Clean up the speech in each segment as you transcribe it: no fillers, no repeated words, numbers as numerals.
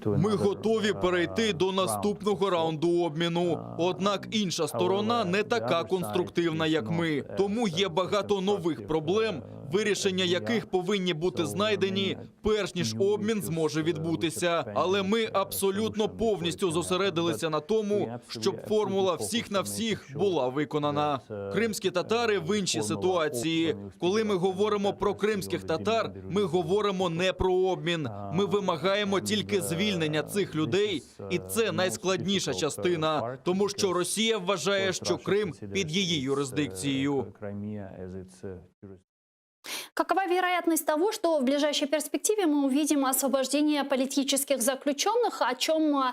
Ми готові перейти до наступного раунду обміну. Однак інша сторона не така конструктивна, як ми. Тому є багато нових проблем, вирішення яких повинні бути знайдені, перш ніж обмін зможе відбутися. Але ми абсолютно повністю зосередилися на тому, щоб формула всіх на всіх була виконана. Кримські татари в іншій ситуації. Коли ми говоримо про кримських татар, ми говоримо не про обмін. Ми вимагаємо тільки звільнення цих людей, і це найскладніша частина, тому що Росія вважає, що Крим під її юрисдикцією. Какова вероятность того, что в ближайшей перспективе мы увидим освобождение политических заключенных, о чем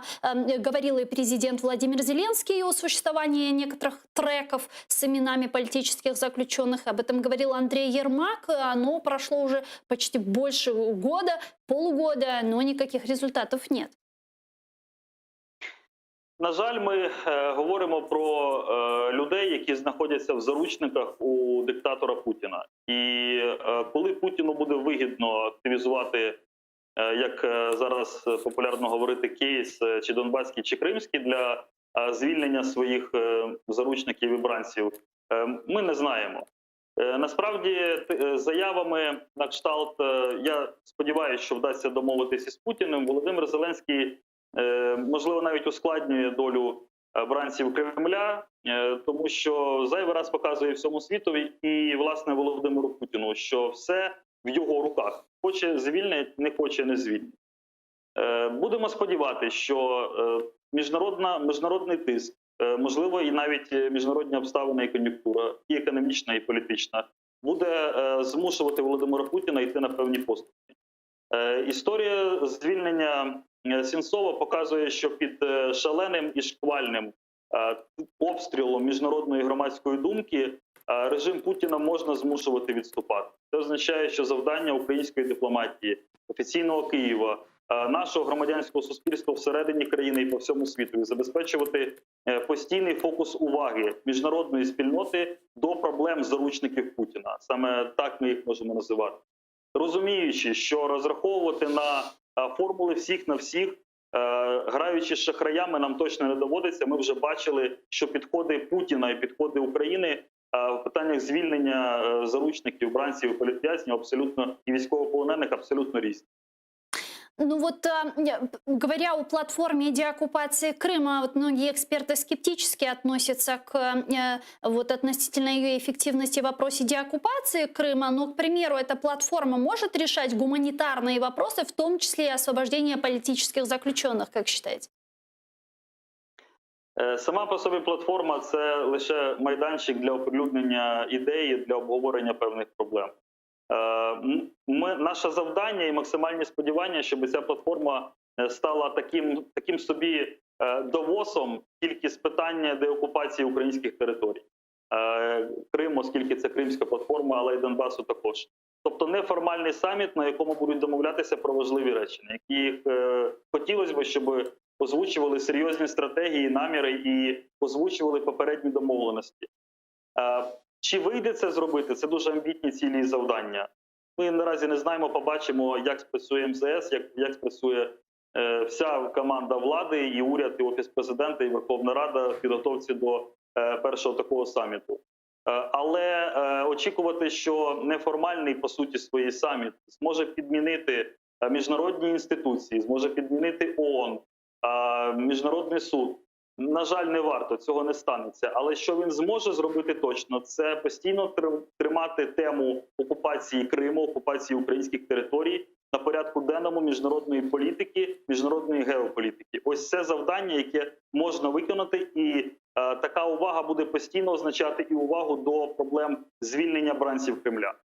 говорил и президент Владимир Зеленский о существовании некоторых треков с именами политических заключенных? Об этом говорил Андрей Ермак, но прошло уже почти больше года, полугода, но никаких результатов нет. На жаль, ми говоримо про людей, які знаходяться в заручниках у диктатора Путіна. І коли Путіну буде вигідно активізувати, як зараз популярно говорити, кейс чи донбаський, чи кримський для звільнення своїх заручників і бранців, ми не знаємо. Насправді, заявами на кшталт, я сподіваюся, що вдасться домовитися з Путіним, Володимир Зеленський можливо, навіть ускладнює долю бранців Кремля, тому що зайвий раз показує всьому світові і, власне, Володимиру Путіну, що все в його руках. Хоче звільнить, не хоче не звільнить. Будемо сподіватися, що міжнародний тиск, можливо, і навіть міжнародні обставини і кон'юнктура, і економічна, і політична, буде змушувати Володимира Путіна йти на певні поступки. Історія звільнення Сенцова показує, що під шаленим і шквальним обстрілом міжнародної громадської думки режим Путіна можна змушувати відступати. Це означає, що завдання української дипломатії, офіційного Києва, нашого громадянського суспільства всередині країни і по всьому світу забезпечувати постійний фокус уваги міжнародної спільноти до проблем заручників Путіна. Саме так ми їх можемо називати. Розуміючи, що розраховувати на формули всіх на всіх, граючи з шахраями, нам точно не доводиться. Ми вже бачили, що підходи Путіна і підходи України в питаннях звільнення заручників, бранців і політв'язнів абсолютно і військовополонених абсолютно різні. Ну вот, говоря о платформе деоккупации Крыма, вот многие эксперты скептически относятся к вот, относительно ее эффективности в вопросе деоккупации Крыма. Но, к примеру, эта платформа может решать гуманитарные вопросы, в том числе и освобождение политических заключенных, как считаете? Сама по собі платформа – це лише майданчик для оприлюднення ідеї, для обговорення певних проблем. Наше завдання і максимальні сподівання, щоб ця платформа стала таким собі довосом тільки з питання деокупації українських територій. Криму, оскільки це Кримська платформа, але й Донбасу також. Тобто неформальний саміт, на якому будуть домовлятися про важливі речі, на яких хотілося б, щоб озвучували серйозні стратегії, наміри і озвучували попередні домовленості. Чи вийде це зробити? Це дуже амбітні цілі і завдання. Ми наразі не знаємо, побачимо, як спрацює МЗС, як спрацює вся команда влади, і уряд, і Офіс Президента, і Верховна Рада в підготовці до першого такого саміту. Але очікувати, що неформальний, по суті, своїй саміт зможе підмінити міжнародні інституції, зможе підмінити ООН, Міжнародний суд, на жаль, не варто, цього не станеться. Але що він зможе зробити точно, це постійно тримати тему окупації Криму, окупації українських територій на порядку денному міжнародної політики, міжнародної геополітики. Ось це завдання, яке можна виконати, і така увага буде постійно означати і увагу до проблем звільнення бранців Кремля.